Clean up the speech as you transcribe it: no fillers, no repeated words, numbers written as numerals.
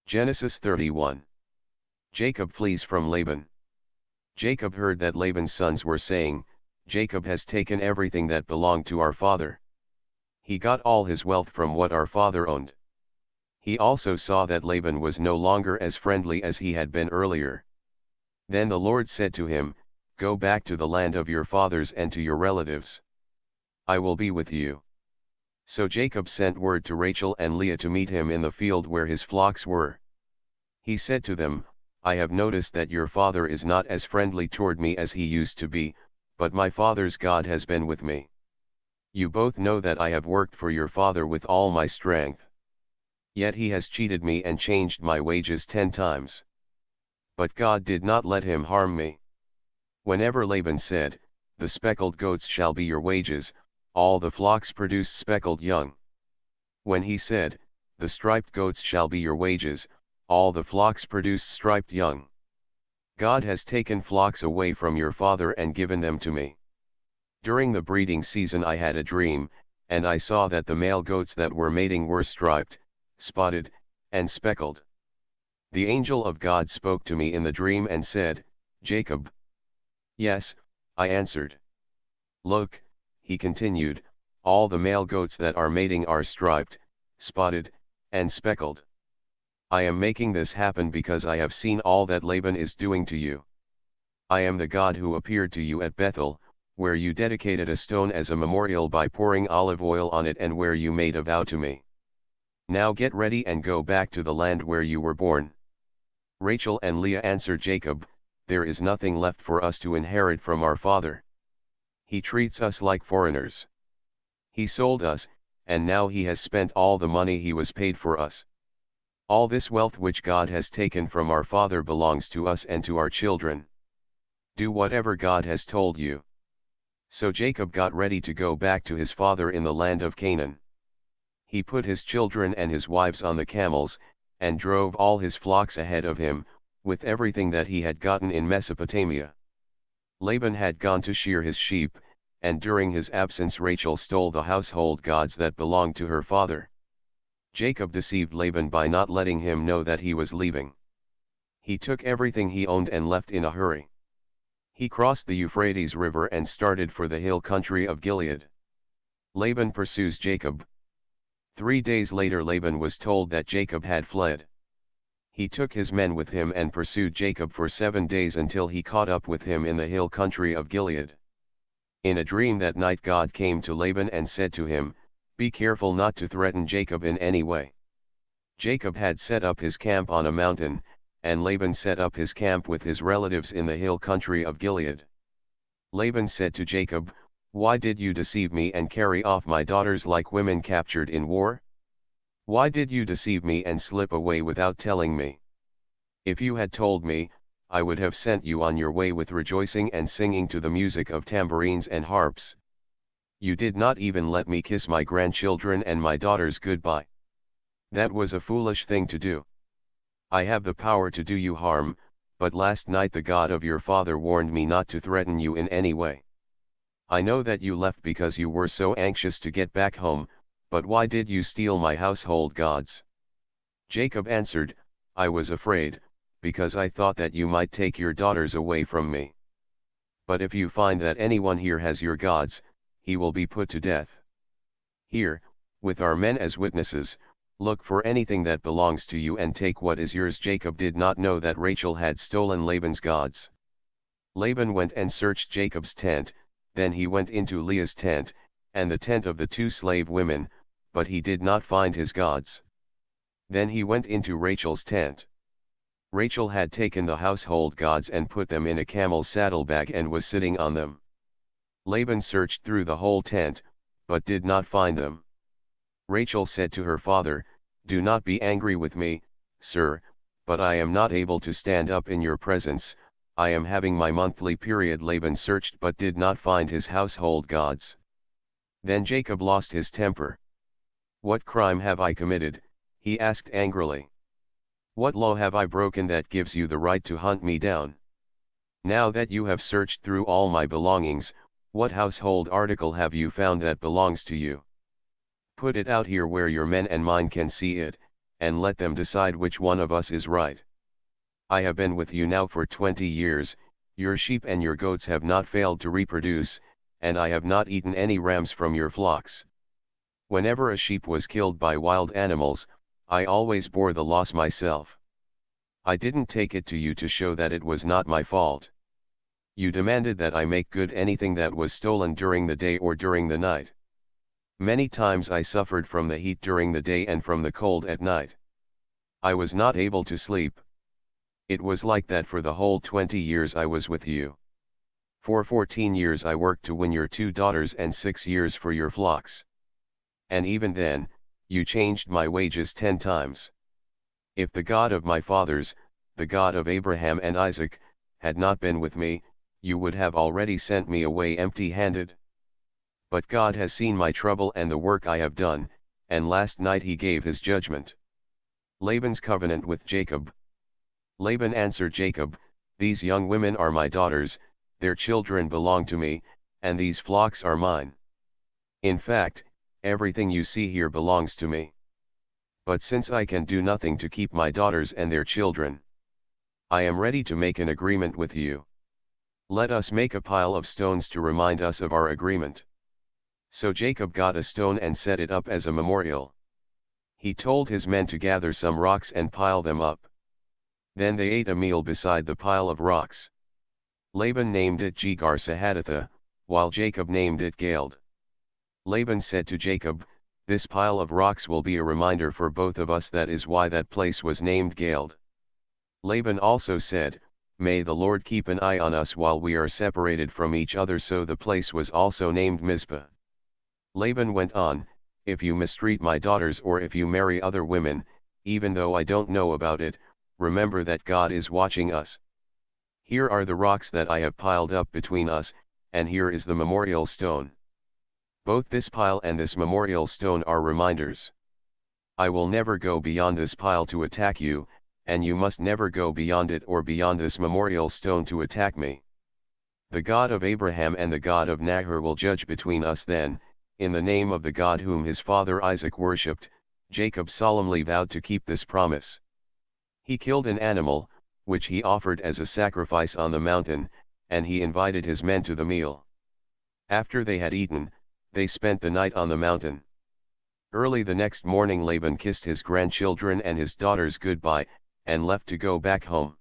Genesis 31. Jacob flees from Laban. Jacob heard that Laban's sons were saying, "Jacob has taken everything that belonged to our father. He got all his wealth from what our father owned." He also saw that Laban was no longer as friendly as he had been earlier. Then the Lord said to him, "Go back to the land of your fathers and to your relatives. I will be with you." So Jacob sent word to Rachel and Leah to meet him in the field where his flocks were. He said to them, "I have noticed that your father is not as friendly toward me as he used to be, but my father's God has been with me. You both know that I have worked for your father with all my strength. Yet he has cheated me and changed my wages 10 times. But God did not let him harm me." Whenever Laban said, "The speckled goats shall be your wages," all the flocks produced speckled young. When he said, "The striped goats shall be your wages," all the flocks produced striped young. God has taken flocks away from your father and given them to me. During the breeding season I had a dream, and I saw that the male goats that were mating were striped, spotted, and speckled. The angel of God spoke to me in the dream and said, "Jacob." "Yes," I answered. "Look," he continued, "all the male goats that are mating are striped, spotted, and speckled. I am making this happen because I have seen all that Laban is doing to you. I am the God who appeared to you at Bethel, where you dedicated a stone as a memorial by pouring olive oil on it and where you made a vow to me. Now get ready and go back to the land where you were born." Rachel and Leah answered Jacob, "There is nothing left for us to inherit from our father. He treats us like foreigners. He sold us, and now he has spent all the money he was paid for us. All this wealth which God has taken from our father belongs to us and to our children. Do whatever God has told you." So Jacob got ready to go back to his father in the land of Canaan. He put his children and his wives on the camels, and drove all his flocks ahead of him, with everything that he had gotten in Mesopotamia. Laban had gone to shear his sheep, and during his absence Rachel stole the household gods that belonged to her father. Jacob deceived Laban by not letting him know that he was leaving. He took everything he owned and left in a hurry. He crossed the Euphrates River and started for the hill country of Gilead. Laban pursues Jacob. 3 days later Laban was told that Jacob had fled. He took his men with him and pursued Jacob for 7 days until he caught up with him in the hill country of Gilead. In a dream that night God came to Laban and said to him, "Be careful not to threaten Jacob in any way." Jacob had set up his camp on a mountain, and Laban set up his camp with his relatives in the hill country of Gilead. Laban said to Jacob, "Why did you deceive me and carry off my daughters like women captured in war? Why did you deceive me and slip away without telling me? If you had told me, I would have sent you on your way with rejoicing and singing to the music of tambourines and harps. You did not even let me kiss my grandchildren and my daughters goodbye. That was a foolish thing to do. I have the power to do you harm, but last night the God of your father warned me not to threaten you in any way. I know that you left because you were so anxious to get back home, but why did you steal my household gods?" Jacob answered, "I was afraid, because I thought that you might take your daughters away from me. But if you find that anyone here has your gods, he will be put to death. Here, with our men as witnesses, look for anything that belongs to you and take what is yours." Jacob did not know that Rachel had stolen Laban's gods. Laban went and searched Jacob's tent, then he went into Leah's tent, and the tent of the 2 slave women, but he did not find his gods. Then he went into Rachel's tent. Rachel had taken the household gods and put them in a camel's saddlebag and was sitting on them. Laban searched through the whole tent, but did not find them. Rachel said to her father, "Do not be angry with me, sir, but I am not able to stand up in your presence, I am having my monthly period." Laban searched but did not find his household gods. Then Jacob lost his temper. "What crime have I committed?" he asked angrily. "What law have I broken that gives you the right to hunt me down? Now that you have searched through all my belongings, what household article have you found that belongs to you? Put it out here where your men and mine can see it, and let them decide which one of us is right. I have been with you now for 20 years, your sheep and your goats have not failed to reproduce, and I have not eaten any rams from your flocks. Whenever a sheep was killed by wild animals, I always bore the loss myself. I didn't take it to you to show that it was not my fault. You demanded that I make good anything that was stolen during the day or during the night. Many times I suffered from the heat during the day and from the cold at night. I was not able to sleep. It was like that for the whole 20 years I was with you. For 14 years I worked to win your 2 daughters and 6 years for your flocks. And even then, you changed my wages 10 times. If the God of my fathers, the God of Abraham and Isaac, had not been with me, you would have already sent me away empty-handed. But God has seen my trouble and the work I have done, and last night he gave his judgment. Laban's covenant with Jacob. Laban answered Jacob, "These young women are my daughters, their children belong to me, and these flocks are mine. In fact, everything you see here belongs to me. But since I can do nothing to keep my daughters and their children, I am ready to make an agreement with you. Let us make a pile of stones to remind us of our agreement." So Jacob got a stone and set it up as a memorial. He told his men to gather some rocks and pile them up. Then they ate a meal beside the pile of rocks. Laban named it Jegar-Sahadutha, while Jacob named it Galeed. Laban said to Jacob, "This pile of rocks will be a reminder for both of us, that is why that place was named Galeed." Laban also said, "May the Lord keep an eye on us while we are separated from each other," so the place was also named Mizpah. Laban went on, "If you mistreat my daughters or if you marry other women, even though I don't know about it, remember that God is watching us. Here are the rocks that I have piled up between us, and here is the memorial stone. Both this pile and this memorial stone are reminders. I will never go beyond this pile to attack you, and you must never go beyond it or beyond this memorial stone to attack me. The God of Abraham and the God of Nahor will judge between us then." In the name of the God whom his father Isaac worshipped, Jacob solemnly vowed to keep this promise. He killed an animal, which he offered as a sacrifice on the mountain, and he invited his men to the meal. After they had eaten, they spent the night on the mountain. Early the next morning Laban kissed his grandchildren and his daughters goodbye, and left to go back home.